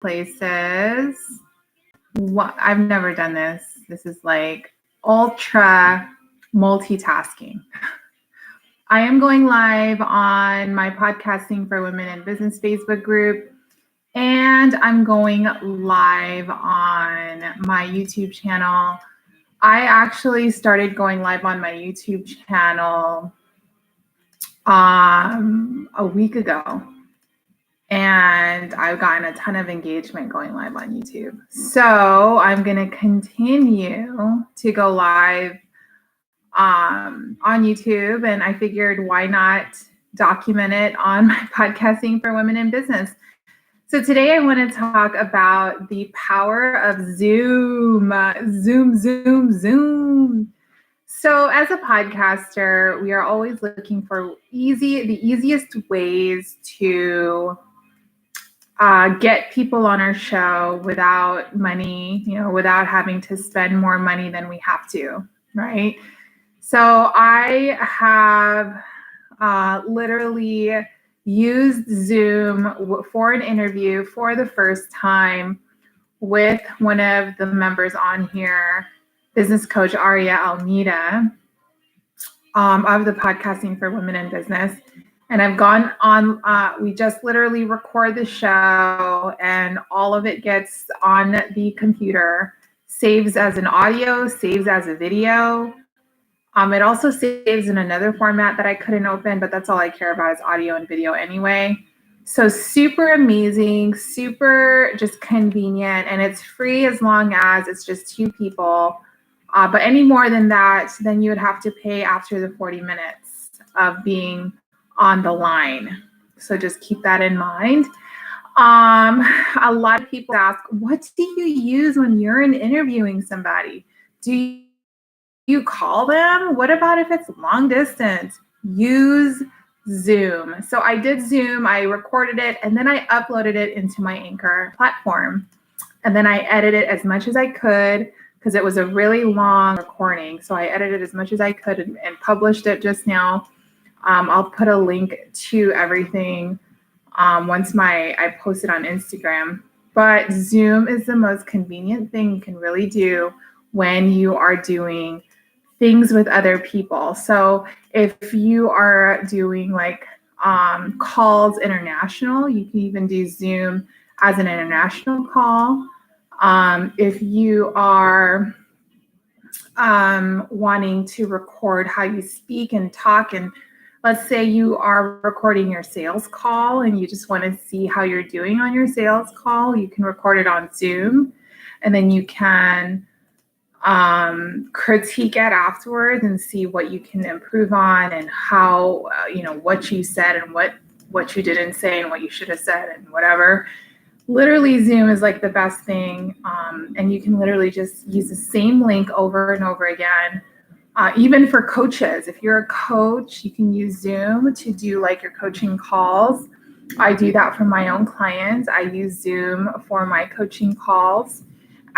places. I've never done this. This is like ultra multitasking. I am going live on my Podcasting for Women in Business Facebook group, and I'm going live on my YouTube channel. I actually started going live on my YouTube channel a week ago, and I've gotten a ton of engagement going live on YouTube. So I'm going to continue to go live on YouTube, and I figured why not document it on my Podcasting for Women in Business. So today I want to talk about the power of Zoom. Zoom. So as a podcaster, we are always looking for the easiest ways to get people on our show without money, without having to spend more money than we have to, right? So I have literally used Zoom for an interview for the first time with one of the members on here, business coach Aria Almeida, of the Podcasting for Women in Business. And I've gone on, we just literally record the show and all of it gets on the computer, saves as an audio, saves as a video. It also saves in another format that I couldn't open, but that's all I care about is audio and video anyway. So super amazing, super just convenient, and it's free as long as it's just two people. But any more than that, then you would have to pay after the 40 minutes of being on the line. So just keep that in mind. A lot of people ask, what do you use when you're interviewing somebody? Do you call them? What about if it's long distance? Use Zoom. So I did Zoom, I recorded it, and then I uploaded it into my Anchor platform. And then I edited it as much as I could because it was a really long recording. So I edited as much as I could and published it just now. I'll put a link to everything once I post it on Instagram. But Zoom is the most convenient thing you can really do when you are doing things with other people. So if you are doing like calls international, you can even do Zoom as an international call. If you are wanting to record how you speak and talk, and let's say you are recording your sales call and you just want to see how you're doing on your sales call, you can record it on Zoom, and then you can critique it afterwards and see what you can improve on and how, what you said and what you didn't say and what you should have said and whatever. Literally, Zoom is like the best thing. And you can literally just use the same link over and over again. Even for coaches, if you're a coach, you can use Zoom to do like your coaching calls. I do that for my own clients. I use Zoom for my coaching calls.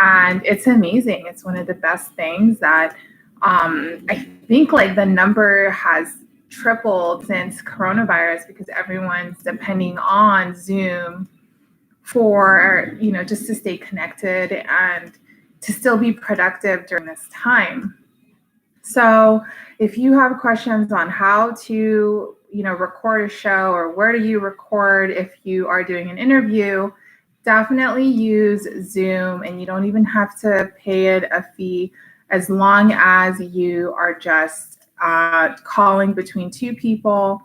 And it's amazing. It's one of the best things that I think like the number has tripled since coronavirus because everyone's depending on Zoom for, just to stay connected and to still be productive during this time. So if you have questions on how to, record a show or where do you record if you are doing an interview, definitely use Zoom, and you don't even have to pay it a fee as long as you are just calling between two people.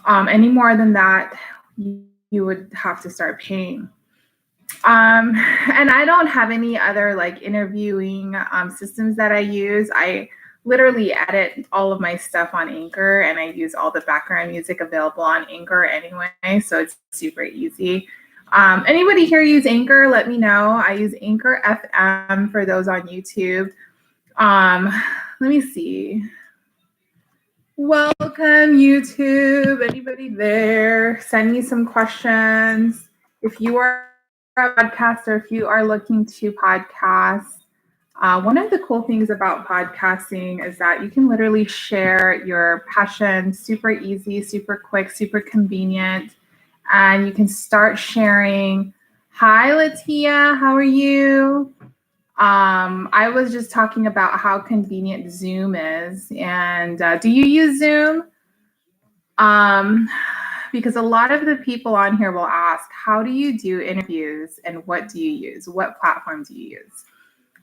Any more than that, you would have to start paying. And I don't have any other like interviewing systems that I use. I literally edit all of my stuff on Anchor, and I use all the background music available on Anchor anyway, so it's super easy. Anybody here use Anchor? Let me know. I use Anchor FM for those on YouTube. Let me see. Welcome, YouTube. Anybody there? Send me some questions. If you are a podcaster, if you are looking to podcast, one of the cool things about podcasting is that you can literally share your passion super easy, super quick, super convenient. And you can start sharing Hi, Latia. How are you? I was just talking about how convenient Zoom is. And do you use Zoom? Um, because a lot of the people on here will ask, how do you do interviews and what do you use? What platform do you use?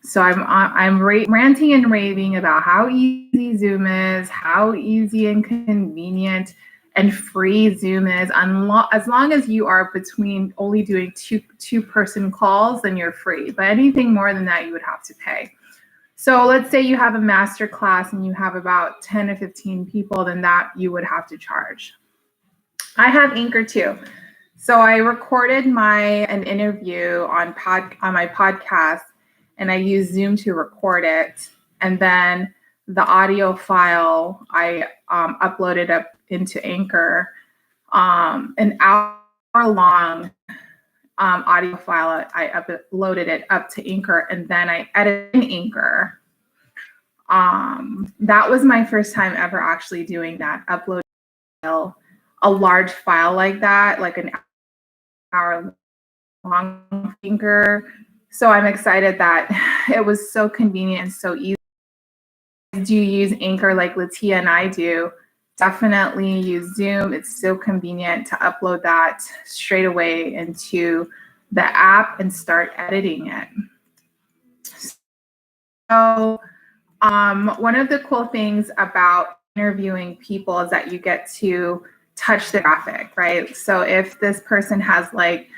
So I'm ranting and raving about how easy Zoom is, how easy and convenient and free Zoom is. As long as you are between only doing two person calls, then you're free. But anything more than that, you would have to pay. So let's say you have a master class and you have about 10 to 15 people, then that you would have to charge. I have Anchor too. So I recorded an interview on my podcast, and I used Zoom to record it. And then the audio file I uploaded up into Anchor, an hour long audio file. I uploaded it up to Anchor, and then I edited in Anchor. That was my first time ever actually doing that, uploading a large file like that, like an hour long Anchor. So I'm excited that it was so convenient and so easy. Do you use Anchor like Latia and I do? Definitely use Zoom. It's so convenient to upload that straight away into the app and start editing it. So one of the cool things about interviewing people is that you get to touch the graphic, right? So if this person has like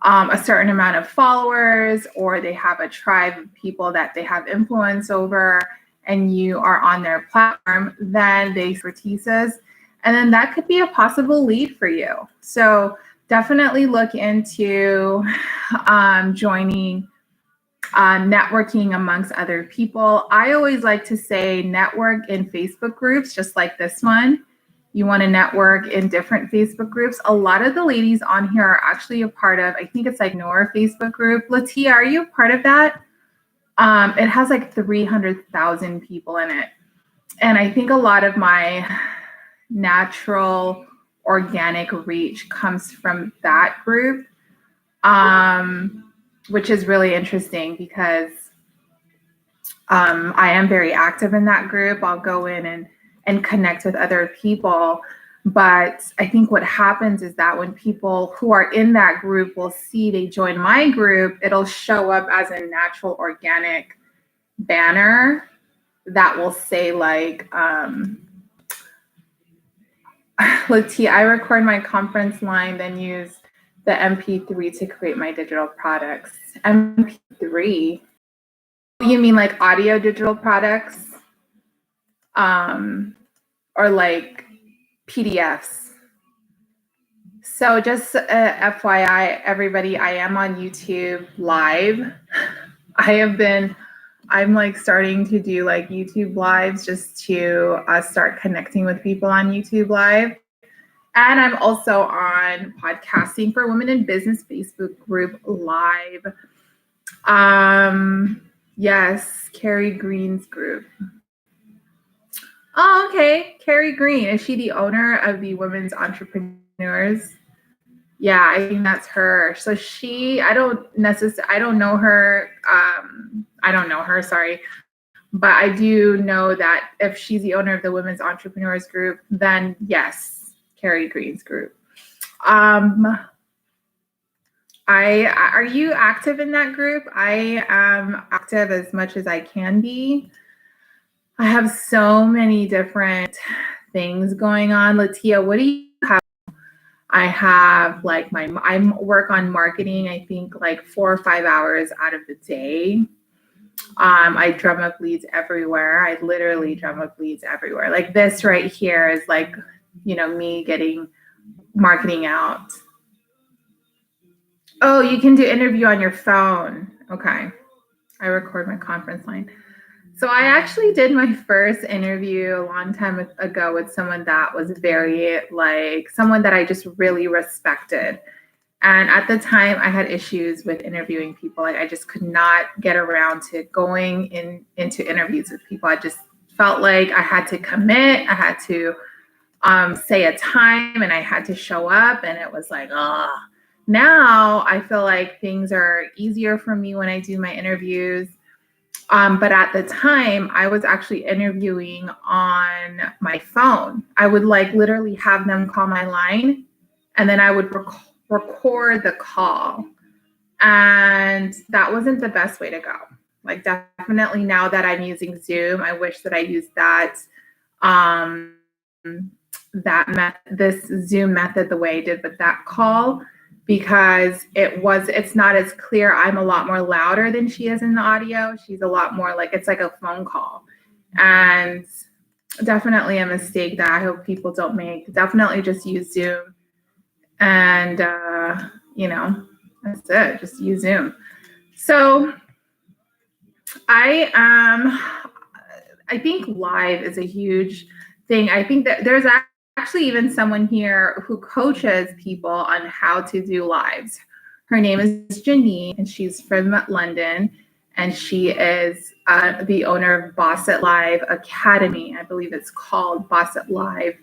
a certain amount of followers, or they have a tribe of people that they have influence over, and you are on their platform, then they expertises, and then that could be a possible lead for you. So definitely look into joining networking amongst other people. I always like to say network in Facebook groups, just like this one. You want to network in different Facebook groups. A lot of the ladies on here are actually a part of, I think it's like Nora Facebook group. Latia, are you a part of that? It has like 300,000 people in it. And I think a lot of my natural organic reach comes from that group, which is really interesting because I am very active in that group. I'll go in and connect with other people. But I think what happens is that when people who are in that group will see they join my group, it'll show up as a natural organic banner that will say like, Latia, I record my conference line, then use the MP3 to create my digital products. MP3? You mean like audio digital products? Or like PDFs. So just FYI, everybody, I am on YouTube live. I'm like starting to do like YouTube lives just to start connecting with people on YouTube live. And I'm also on Podcasting for Women in Business Facebook group live. Yes, Carrie Green's group. Oh, okay. Carrie Green. Is she the owner of the Women's Entrepreneurs? Yeah, I think that's her. So I don't know her. I don't know her, sorry. But I do know that if she's the owner of the Women's Entrepreneurs group, then yes, Carrie Green's group. Are you active in that group? I am active as much as I can be. I have so many different things going on. Latia, what do you have? I have like I work on marketing, I think like 4 or 5 hours out of the day. I drum up leads everywhere. I literally drum up leads everywhere. Like this right here is like, me getting marketing out. Oh, you can do interview on your phone. Okay. I record my conference line. So I actually did my first interview a long time ago with someone that was someone that I just really respected. And at the time I had issues with interviewing people. Like I just could not get around to going into interviews with people. I just felt like I had to commit. I had to say a time and I had to show up. And it was like, Now I feel like things are easier for me when I do my interviews. But at the time, I was actually interviewing on my phone. I would like literally have them call my line, and then I would record the call. And that wasn't the best way to go. Like, definitely now that I'm using Zoom, I wish that I used um, this Zoom method the way I did with that call, because it's not as clear. I'm a lot more louder than she is in the audio. She's a lot more like, it's like a phone call. And definitely a mistake that I hope people don't make. Definitely just use Zoom. And, that's it. Just use Zoom. So I think live is a huge thing. I think that there's actually even someone here who coaches people on how to do lives. Her name is Janine, and she's from London, and she is the owner of Boss It Live Academy. I believe it's called Boss It Live.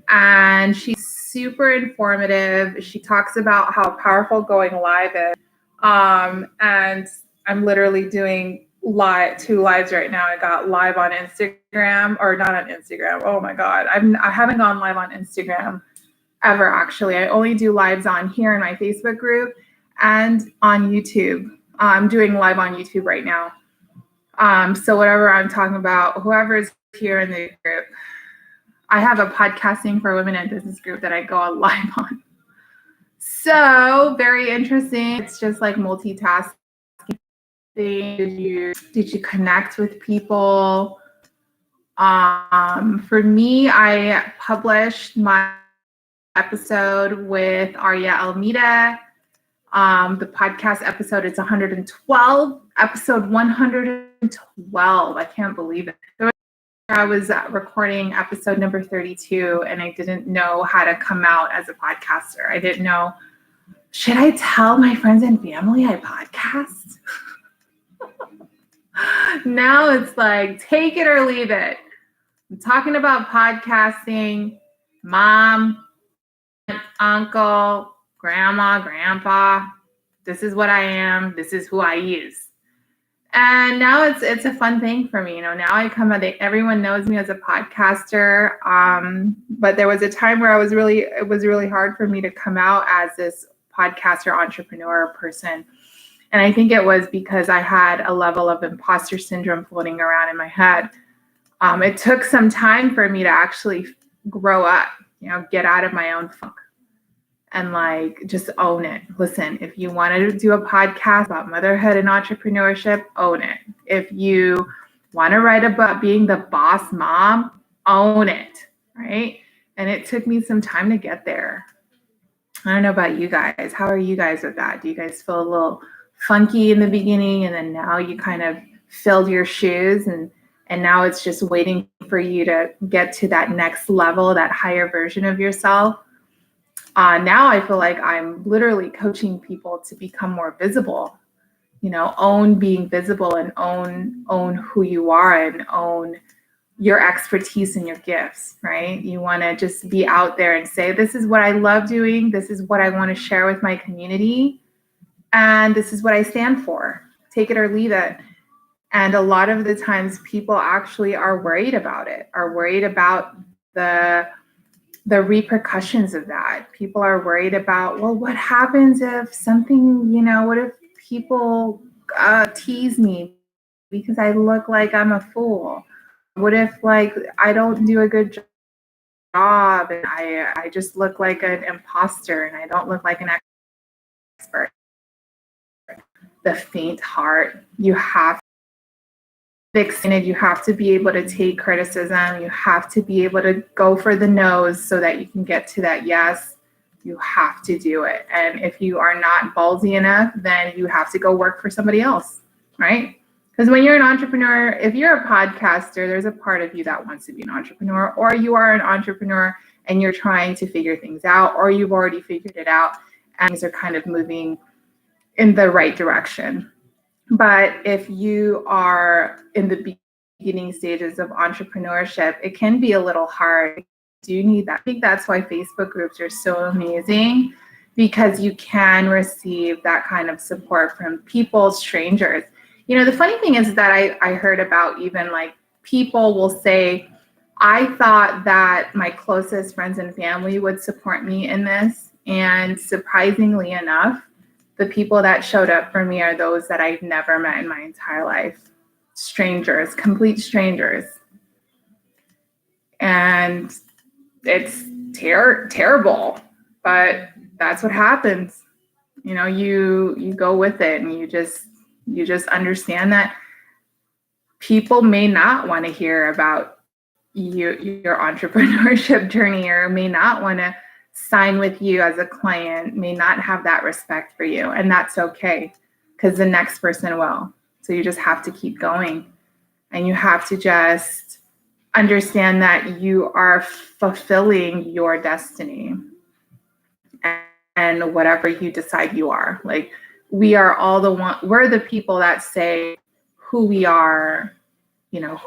And she's super informative. She talks about how powerful going live is. And I'm literally doing two lives right now. I got live on Instagram, or not on Instagram. Oh my God. I haven't gone live on Instagram ever, actually. I only do lives on here in my Facebook group and on YouTube. I'm doing live on YouTube right now. So whatever I'm talking about, whoever's here in the group, I have a podcasting for women in business group that I go on live on. So very interesting. It's just like multitasking. Did you connect with people? For me, I published my episode with Arya Almeida. The podcast episode is 112, episode 112. I can't believe it. I was recording episode number 32, and I didn't know how to come out as a podcaster. I didn't know, should I tell my friends and family I podcast? Now it's like, take it or leave it. I'm talking about podcasting, mom, uncle, grandma, grandpa. This is what I am. This is who I use. And now it's a fun thing for me. Now I come out, everyone knows me as a podcaster. But there was a time where it was really hard for me to come out as this podcaster entrepreneur person. And I think it was because I had a level of imposter syndrome floating around in my head. It took some time for me to actually grow up, get out of my own funk and like just own it. Listen, if you want to do a podcast about motherhood and entrepreneurship, own it. If you want to write about being the boss mom, own it, right? And it took me some time to get there. I don't know about you guys. How are you guys with that? Do you guys feel a little funky in the beginning, and then now you kind of filled your shoes, and now it's just waiting for you to get to that next level, that higher version of yourself? Now I feel like I'm literally coaching people to become more visible, own being visible, and own who you are, and own your expertise and your gifts, right? You want to just be out there and say, this is what I love doing. This is what I want to share with my community. And this is what I stand for. Take it or leave it. And a lot of the times people actually are worried about it, are worried about the repercussions of that. People are worried about, well, what happens if something, what if people tease me because I look like I'm a fool? What if like I don't do a good job and I just look like an imposter and I don't look like an expert? The faint heart, you have you have to be able to take criticism. You have to be able to go for the no's so that you can get to that yes. You have to do it. And if you are not ballsy enough, then you have to go work for somebody else, right? Because when you're an entrepreneur, if you're a podcaster, there's a part of you that wants to be an entrepreneur, or you are an entrepreneur and you're trying to figure things out, or you've already figured it out and things are kind of moving in the right direction. But if you are in the beginning stages of entrepreneurship, it can be a little hard. You do need that. I think that's why Facebook groups are so amazing, because you can receive that kind of support from people, strangers. The funny thing is that I heard about, even like, people will say, I thought that my closest friends and family would support me in this. And surprisingly enough, the people that showed up for me are those that I've never met in my entire life. Strangers, complete strangers. And it's terrible, but that's what happens. You go with it, and you just understand that people may not want to hear about your entrepreneurship journey, or may not want to sign with you as a client, may not have that respect for you, and that's okay, because the next person will. So you just have to keep going, and you have to just understand that you are fulfilling your destiny and whatever you decide you are. Like, we're the people that say who we are.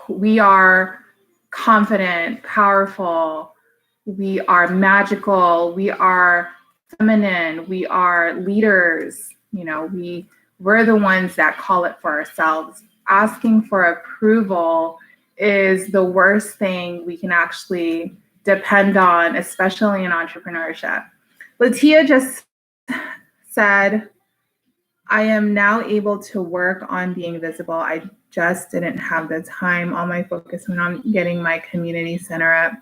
We are confident, powerful, we are magical, we are feminine, we are leaders. We're the ones that call it for ourselves. Asking for approval is the worst thing we can actually depend on, especially in entrepreneurship. Latia just said, I am now able to work on being visible. I just didn't have the time. All my focus went on getting my community center up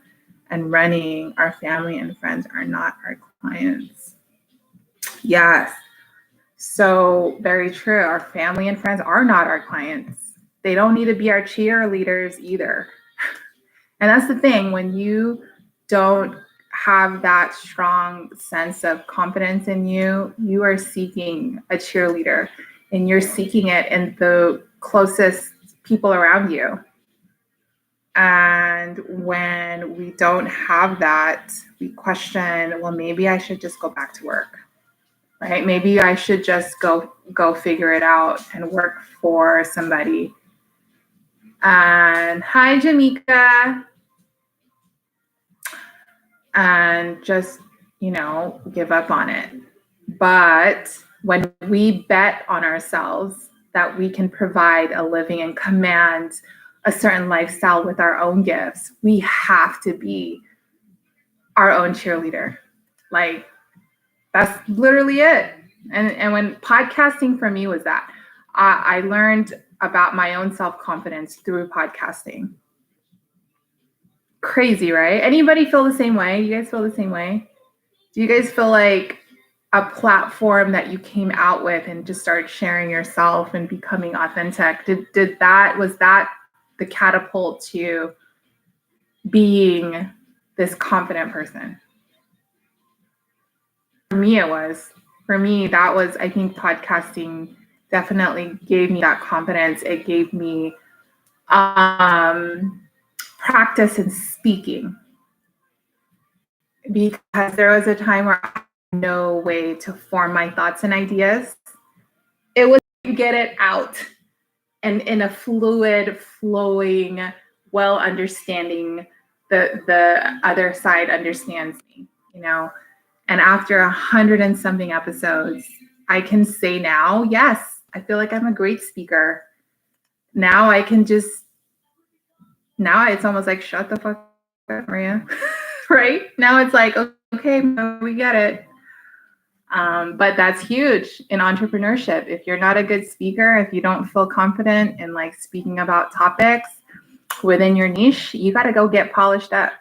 and running. Our family and friends are not our clients. Yes. So very true. Our family and friends are not our clients. They don't need to be our cheerleaders either. And that's the thing, when you don't have that strong sense of confidence in you, you are seeking a cheerleader, and you're seeking it in the closest people around you. And when we don't have that, we question, well, maybe I should just go back to work, right? Maybe I should just go figure it out and work for somebody. And hi, Jamaica. And just, give up on it. But when we bet on ourselves that we can provide a living and command a certain lifestyle with our own gifts, we have to be our own cheerleader. Like, that's literally it. And when podcasting for me was that, I learned about my own self-confidence through podcasting. Crazy, right? Anybody feel the same way? You guys feel the same way? Do you guys feel like a platform that you came out with and just started sharing yourself and becoming authentic? Was that the catapult to being this confident person? For me, it was. For me, that was, I think podcasting definitely gave me that confidence. It gave me practice in speaking, because there was a time where I had no way to form my thoughts and ideas. It was to get it out and in a fluid, flowing, well understanding, the other side understands me, And after 100 and something episodes, I can say now, yes, I feel like I'm a great speaker. Now it's almost like, shut the fuck up, Maria. Right? Now it's like, okay, we get it. But that's huge in entrepreneurship. If you're not a good speaker, if you don't feel confident in like speaking about topics within your niche, you got to go get polished up.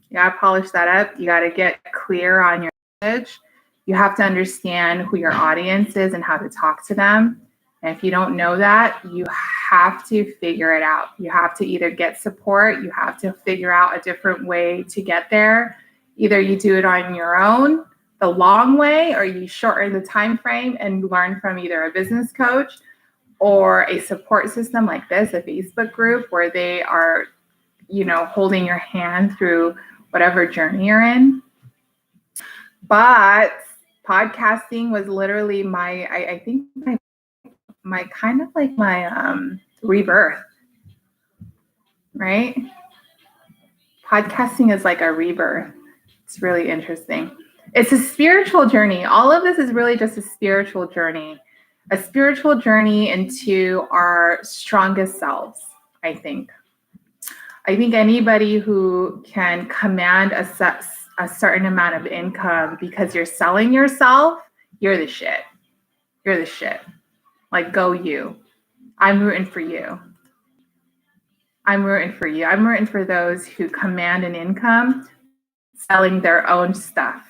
You got to polish that up. You got to get clear on your message. You have to understand who your audience is and how to talk to them. And if you don't know that, you have to figure it out. You have to either get support, you have to figure out a different way to get there. Either you do it on your own, the long way, or you shorten the time frame and learn from either a business coach or a support system like this, a Facebook group where they are, holding your hand through whatever journey you're in. But podcasting was literally my kind of like my rebirth, right? Podcasting is like a rebirth. It's really interesting. It's a spiritual journey. All of this is really just a spiritual journey into our strongest selves, I think. I think anybody who can command a certain amount of income because you're selling yourself, you're the shit. You're the shit. Like, go you. I'm rooting for you. I'm rooting for you. I'm rooting for those who command an income selling their own stuff,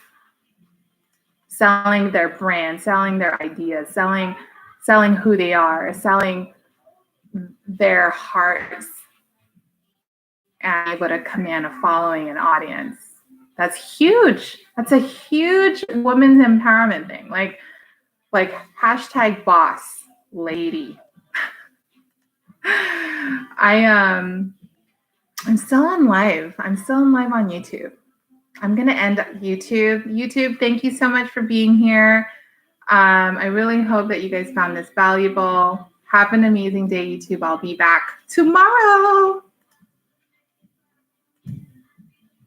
selling their brand, selling their ideas, selling who they are, selling their hearts, and able to command a following and audience. That's huge. That's a huge women's empowerment thing. Like hashtag boss lady. I'm still on live. I'm still on live on YouTube. I'm gonna end YouTube. YouTube, thank you so much for being here. I really hope that you guys found this valuable. Have an amazing day, YouTube. I'll be back tomorrow.